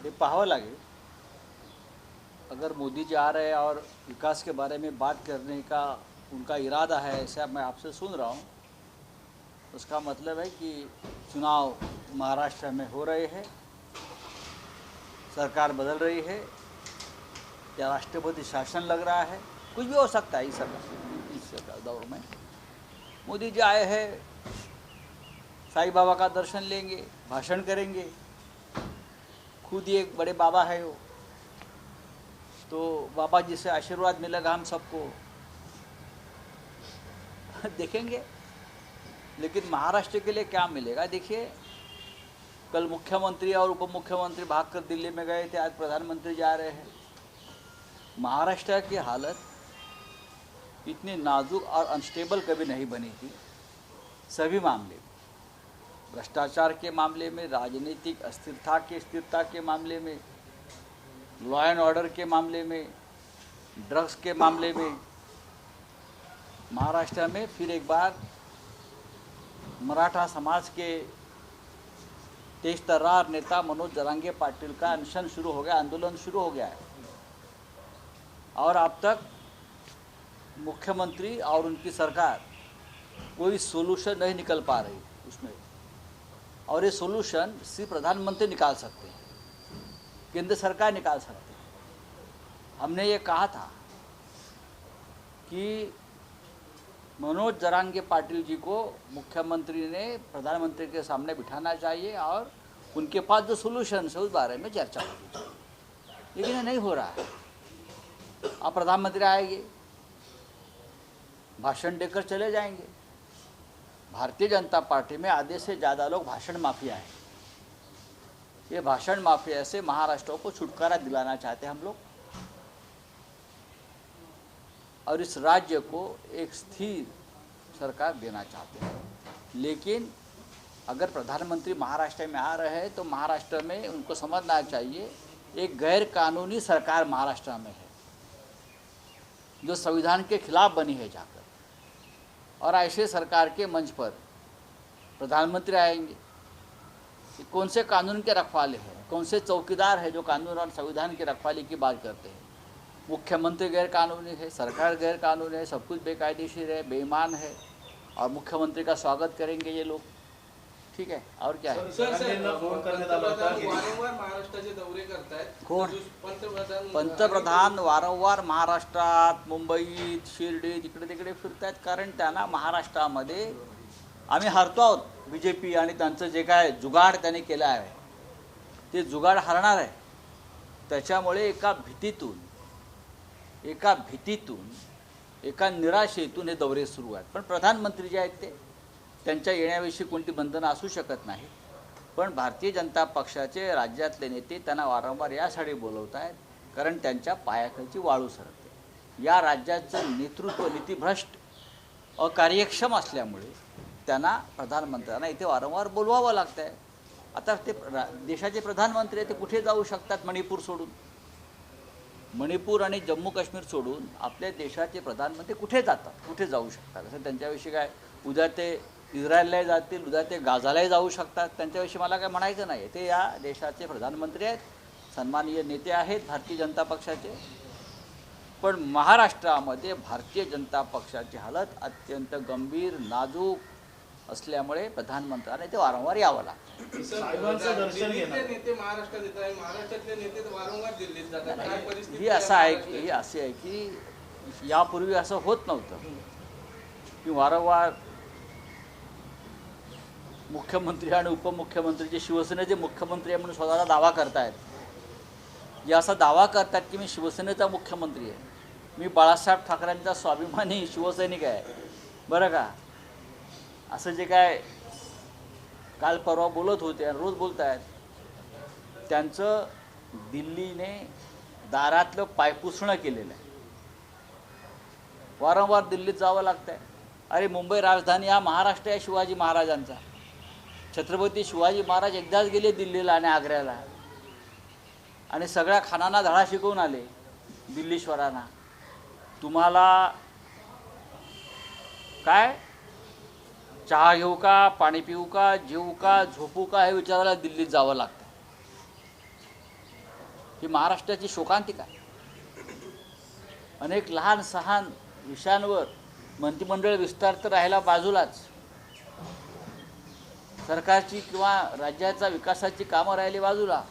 ये पाहावं लागेल। अगर मोदी जी आ रहे हैं और विकास के बारे में बात करने का उनका इरादा है, ऐसा मैं आपसे सुन रहा हूँ, उसका मतलब है कि चुनाव महाराष्ट्र में हो रहे हैं, सरकार बदल रही है या राष्ट्रपति शासन लग रहा है, कुछ भी हो सकता है इस दौर में। मोदी जी आए हैं, साईं बाबा का दर्शन लेंगे, भाषण करेंगे, खुद ही एक बड़े बाबा है वो, तो बाबा जी से आशीर्वाद मिलेगा हम सबको। देखेंगे। लेकिन महाराष्ट्र के लिए क्या मिलेगा? देखिए, कल मुख्यमंत्री और उप मुख्यमंत्री भागकर दिल्ली में गए थे, आज प्रधानमंत्री जा रहे हैं। महाराष्ट्र की हालत इतनी नाजुक और अनस्टेबल कभी नहीं बनी थी। सभी मामले, भ्रष्टाचार के मामले में, राजनीतिक स्थिरता के मामले में, लॉ एंड ऑर्डर के मामले में, ड्रग्स के मामले में, महाराष्ट्र में फिर एक बार मराठा समाज के तेज तर्रार नेता मनोज जरांगे पाटिल का अनशन शुरू हो गया, आंदोलन शुरू हो गया है। और अब तक मुख्यमंत्री और उनकी सरकार कोई सोल्यूशन नहीं निकल पा रही उसमें। और ये सोल्यूशन सिर्फ प्रधानमंत्री निकाल सकते हैं, केंद्र सरकार निकाल सकते हैं। हमने ये कहा था कि मनोज जरांगे पाटिल जी को मुख्यमंत्री ने प्रधानमंत्री के सामने बिठाना चाहिए और उनके पास जो सोल्यूशन है उस बारे में चर्चा होनी चाहिए। लेकिन ये नहीं हो रहा है। अब प्रधानमंत्री आएंगे, भाषण देकर चले जाएंगे। भारतीय जनता पार्टी में आधे से ज़्यादा लोग भाषण माफिया हैं। ये भाषण माफिया से महाराष्ट्र को छुटकारा दिलाना चाहते हैं हम लोग, और इस राज्य को एक स्थिर सरकार देना चाहते हैं। लेकिन अगर प्रधानमंत्री महाराष्ट्र में आ रहे हैं तो महाराष्ट्र में उनको समझना चाहिए एक गैर कानूनी सरकार महाराष्ट्र में है, जो संविधान के खिलाफ बनी है जाकर। और ऐसे सरकार के मंच पर प्रधानमंत्री आएंगे, कौन से कानून के रखवाले हैं, कौन से चौकीदार हैं जो कानून और संविधान की रखवाली की बात करते हैं? मुख्यमंत्री गैर कानूनी है, सरकार गैर कानूनी है, सब कुछ बेकायदेशीर है, बेईमान है, और मुख्यमंत्री का स्वागत करेंगे ये लोग। ठीक है, और क्या है? पंतप्रधान वारंवार महाराष्ट्रात, मुंबईत, शिर्डीत, इकडे तिकडे फिरत आहेत, कारण त्यांना महाराष्ट्रामध्ये आम्ही हरतो आहोत। BJP आणि त्यांचं जे काय जुगाड त्यांनी केलं आहे ते जुगाड हरणार आहे। त्याच्यामुळे एका भीतीतून एका निराशेतून हे दौरे सुरू आहेत। पण प्रधानमंत्री जे आहेत ते त्यांच्या येण्याविषयी कोणती बंधनं असू शकत नाही। पण भारतीय जनता पक्षाचे राज्यातले नेते त्यांना वारंवार यासाठी बोलवत आहेत कारण त्यांच्या पायाखालची वाळू सरकते। या राज्याचं नेतृत्व नीतिभ्रष्ट अकार्यक्षम असल्यामुळे त्यांना प्रधानमंत्र्यांना इथे वारंवार बोलवावं लागतं आहे। आता ते देशाचे प्रधानमंत्री ते कुठे जाऊ शकतात? मणिपूर सोडून, मणिपूर आणि जम्मू काश्मीर सोडून आपल्या देशाचे प्रधानमंत्री कुठे जातात, कुठे जाऊ शकतात? असं त्यांच्याविषयी काय, उद्या ते इस्रायलला जातील, उद्या ते गाझालाही जाऊ शकतात, त्यांच्याविषयी मला काय म्हणायचं नाही। ते या देशाचे प्रधानमंत्री आहेत, सन्माननीय नेते आहेत भारतीय जनता पक्षाचे। पण महाराष्ट्रामध्ये भारतीय जनता पक्षाची हालत अत्यंत गंभीर, नाजूक असल्यामुळे प्रधानमंत्र्यांना ते वारंवार यावं लागतं। साहेबांचं दर्शन घेणार नेते महाराष्ट्रात येत आहे, महाराष्ट्रातले नेते वारंवार दिल्लीत जातात, काय परिस्थिती? ही असं आहे की असे आहे की यापूर्वी असं होत नव्हतं की वारंवार मुख्यमंत्री आणि उपमुख्यमंत्री शिवसेनेचे मुख्यमंत्री आहे म्हणून स्वतःचा दावा करतायत। जे असा दावा करतात की मी शिवसेनेचा मुख्यमंत्री आहे, मी बाळासाहेब ठाकरेंचा स्वाभिमानी शिवसैनिक आहे, बरं का, असं जे काय काल परवा बोलत होते आणि रोज बोलत आहेत, त्यांचं दिल्लीने दारातलं पायपुसणं केलेलं आहे। वारंवार दिल्लीत जावं लागतं आहे। अरे, मुंबई राजधानी हा महाराष्ट्र आहे शिवाजी महाराजांचा। छत्रपती शिवाजी महाराज एकदाच गेले दिल्लीला आणि आग्र्याला, आणि सगळ्या खानांना धडा शिकवून आले दिल्लीश्वरांना। तुम्हाला काय, चहा घेऊ का, पाणी पिऊ का, जेवू का, झोपू का, हे विचारायला दिल्लीत जावं लागतं। ही महाराष्ट्राची शोकांतिका आहे. अनेक लहान सहान विषयांवर मंत्रिमंडळ विस्तार तर राहिला बाजूलाच, सरकारची किंवा राज्याच्या विकासाची कामं राहिली बाजूला.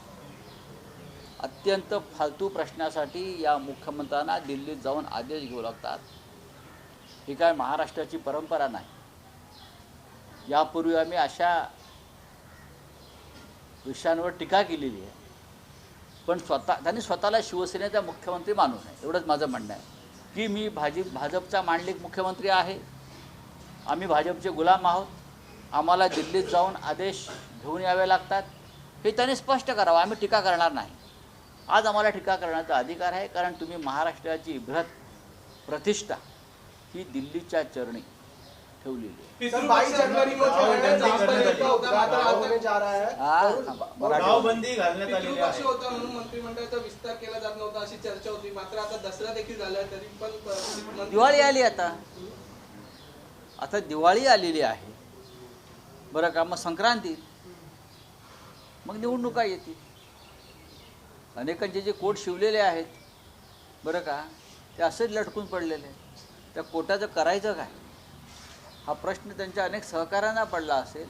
अत्यंत फालतू प्रश्नासाठी या मुख्यमंत्र्यांना दिल्लीत जाऊन आदेश घेऊ लागतात. ही काय महाराष्ट्राची परंपरा नाही. यापूर्वी आम्ही अशा विषयांवर टीका केलेली आहे, पण त्यांनी स्वतःला शिवसेनेचा मुख्यमंत्री मानू नये, एवढंच माझं म्हणणं आहे. की मी भाजपचा मांडलिक मुख्यमंत्री आहे, आम्ही भाजपचे गुलाम आहोत, आम्हाला दिल्लीत जाऊन आदेश घेऊन यावे लागतात, हे त्यांनी स्पष्ट करावं. आम्ही टीका करणार नाही. आज आम्हाला टीका करण्याचा अधिकार आहे, कारण तुम्ही महाराष्ट्राची बृहत प्रतिष्ठा ही दिल्लीच्या चरणी ठेवलेली आहे. सर 22 जनवरी को जो है जामबंदी का उद्घाटन होने जा रहा है. गावबंदी घालण्यात आलेली पितृपक्ष आहे. होता म्हणून मंत्रिमंडळाचा विस्तार केला जात नव्हता अशी चर्चा होती. मात्र आता दसरा देखील झाला तरी पण दिवाळी आली. आता दिवाळी आलेली आहे, बरं का. मग संक्रांती, मग निवडणुका येतील. अनेकांचे जे कोट शिवलेले आहेत, बरं का, ते असेच लटकून पडलेले आहेत. त्या कोटाचं करायचं काय, हा प्रश्न त्यांच्या अनेक सहकाऱ्यांना पडला असेल.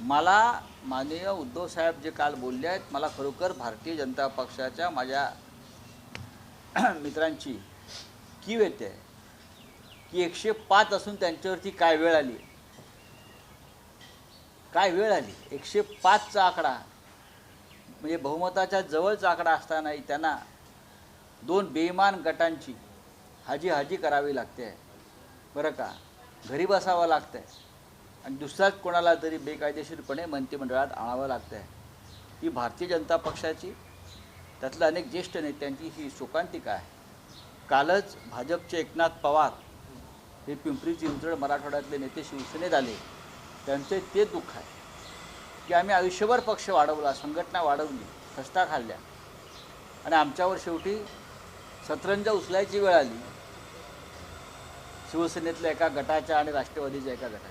मला माननीय उद्धव साहेब जे काल बोलले आहेत, मला खरोखर भारतीय जनता पक्षाच्या माझ्या मित्रांची कीव येते की 105 असून त्यांच्यावरती काय वेळ आली, काय वेळ आली. 105चा आकडा म्हणजे बहुमताच्या जवळचा आकडा असतानाही त्यांना 2 बेईमान गटांची हाजी करावी लागते, बरं का. घरी बसावं लागतं आहे आणि दुसऱ्याच कोणाला तरी बेकायदेशीरपणे मंत्रिमंडळात आणावं लागतं आहे. ही भारतीय जनता पक्षाची, त्यातल्या अनेक ज्येष्ठ नेत्यांची ही शोकांतिका आहे. कालच भाजपचे एकनाथ पवार हे पिंपरी चिंचवड मराठवाड्यातले नेते शिवसेनेत आले. त्यांचे ते दुःख आहे की आम्ही आयुष्यभर पक्ष वाढवला, संघटना वाढवली, खस्ता खाल्ल्या आणि आमच्यावर शेवटी सतरंजा उचलायची वेळ आली, शिवसेनेतल्या एका गटाच्या आणि राष्ट्रवादीच्या एका गटाच्या.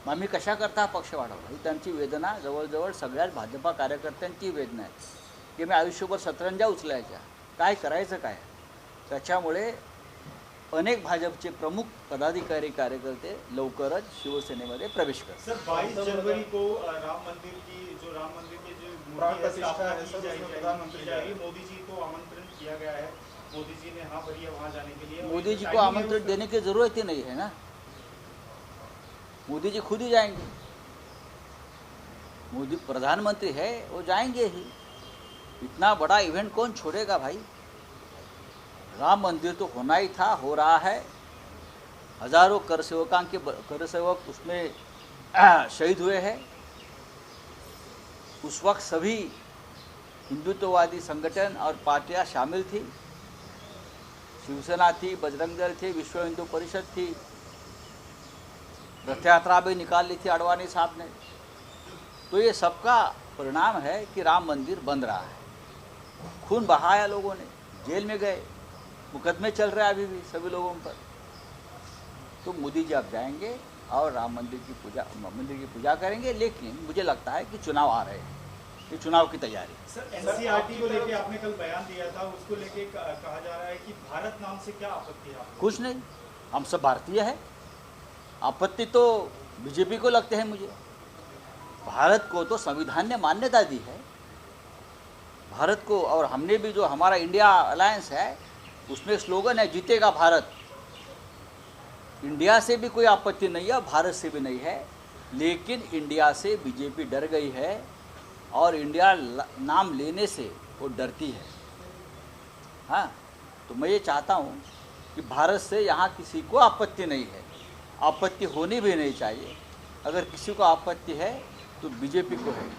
मग आम्ही कशाकरता पक्ष वाढवला, ही त्यांची वेदना जवळजवळ सगळ्याच भाजपा कार्यकर्त्यांची वेदना आहे की मी आयुष्यभर सतरंजा उचलायच्या, काय करायचं काय. त्याच्यामुळे अनेक भाजपचे प्रमुख पदाधिकारी कार्यकर्ते लवकरच शिवसेनेमध्ये प्रवेश करतात. सर 22 जनवरी को राम मंदिर की जो प्राण प्रतिष्ठा है सर, उसमें प्रधानमंत्री जाएगी, मोदी जी को आमंत्रण किया गया है, मोदी जी ने हाँ भरी है वहाँ जाने के लिए. मोदी जी को आमंत्रण देने की जरूरत ही नहीं है ना, मोदी जी खुद ही जाएंगे. मोदी प्रधानमंत्री है, वो जाएंगे ही. इतना बड़ा इवेंट कौन छोड़ेगा भाई. राम मंदिर तो होना ही था, हो रहा है. हजारों करसेवक उसमें शहीद हुए हैं. उस वक्त सभी हिंदुत्ववादी संगठन और पार्टियां शामिल थी. शिवसेना थी, बजरंग दल थी, विश्व हिंदू परिषद थी. रथ यात्रा भी निकाली थी आडवाणी साहब ने. तो ये सबका परिणाम है कि राम मंदिर बन रहा है. खून बहाया लोगों ने, जेल में गए, मुकदमे चल रहे हैं अभी भी सभी लोगों पर. तो मोदी जी अब जाएंगे और राम मंदिर की पूजा करेंगे. लेकिन मुझे लगता है कि चुनाव आ रहे हैं, ये चुनाव की तैयारी. सर एनसीईआरटी को लेके आपने कल बयान दिया था, उसको लेके कहा जा रहा है कि भारत नाम से क्या आपत्ति है आपको? कुछ नहीं, हम सब भारतीय हैं. आपत्ति तो बीजेपी को लगते हैं. मुझे भारत को तो संविधान ने मान्यता दी है, भारत को. और हमने भी जो हमारा इंडिया अलायंस है उसमें स्लोगन है जीतेगा भारत. इंडिया से भी कोई आपत्ति नहीं है, भारत से भी नहीं है. लेकिन इंडिया से बीजेपी डर गई है और इंडिया नाम लेने से वो डरती है. हाँ, तो मैं ये चाहता हूँ कि भारत से यहाँ किसी को आपत्ति नहीं है, आपत्ति होनी भी नहीं चाहिए. अगर किसी को आपत्ति है तो बीजेपी को है.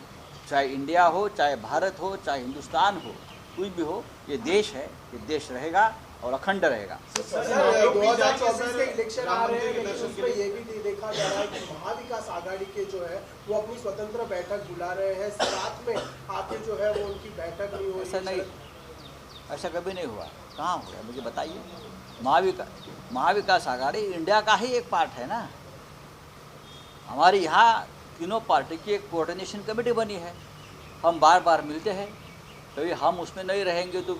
चाहे इंडिया हो, चाहे भारत हो, चाहे हिंदुस्तान हो, कोई भी हो, ये देश है, ये देश रहेगा और अखंड रहेगा. 2024 के इलेक्शन आ रहे हैं, लेकिन उसमें ये भी देखा जा रहा है कि महाविकास आघाड़ी के जो है वो अपनी स्वतंत्र बैठक बुला रहे हैं. साथ में आके जो है वो उनकी बैठक नहीं हो रही. ऐसा नहीं, ऐसा कभी नहीं हुआ. कहाँ हो गया मुझे बताइए. महाविकास आघाड़ी इंडिया का ही एक पार्ट है ना. हमारी यहाँ तीनों पार्टी की एक कोऑर्डिनेशन कमेटी बनी है. हम बार बार मिलते हैं, कभी हम उसमें नहीं रहेंगे तो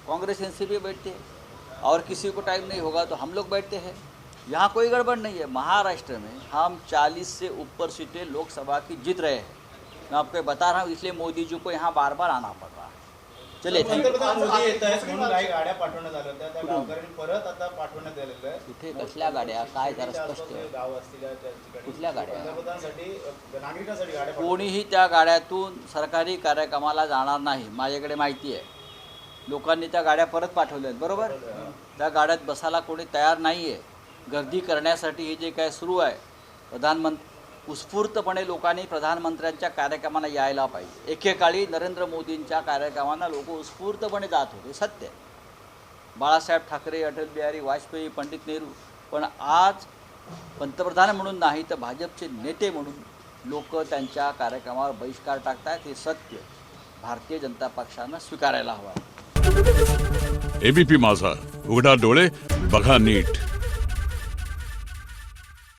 कांग्रेस एनसीपी बैठती है, और किसी को टाइम नहीं होगा तो हम लोग बैठते हैं। यहाँ कोई गड़बड़ नहीं है। महाराष्ट्र में हम 40 से ऊपर सीटें लोकसभा की जीत रहे हैं। मैं आपको बता रहा हूँ, इसलिए मोदी जी को यहाँ बार बार आना पड़ रहा है। चलिए पंतप्रधान मोदी येत आहेत म्हणून काही गाड्या पाठवण्यात आल्या होत्या, त्या गावकऱ्यांनी परत आता पाठवण्यात आलेल्या आहेत. कुठे कसल्या गाड्या काय जरा स्पष्ट आहे. गाव असतील त्या ठिकाणी कुठल्या गाड्या? पंतप्रधानांसाठी नागरिकांसाठी गाड्या कोणीही त्या गाड्यातून सरकारी कार्यक्रमाला जाणार नाही, माझ्याकडे माहिती आहे. लोकांनी त्या गाड्या परत पाठवल्या आहेत, बरोबर. त्या गाड्यात बसायला कोणी तयार नाही आहे. गर्दी करण्यासाठी हे जे काय सुरू आहे, उत्स्फूर्तपणे लोकांनी प्रधानमंत्र्यांच्या कार्यक्रमांना यायला पाहिजे. एकेकाळी नरेंद्र मोदींच्या कार्यक्रमांना लोक उत्स्फूर्तपणे जात होते, सत्य. बाळासाहेब ठाकरे, अटल बिहारी वाजपेयी, पंडित नेहरू. पण आज पंतप्रधान म्हणून नाही तर भाजपचे नेते म्हणून लोक त्यांच्या कार्यक्रमावर बहिष्कार टाकतात. हे सत्य भारतीय जनता पक्षानं स्वीकारायला हवं. एबीपी माझा, उघडा डोळे बघा नीट.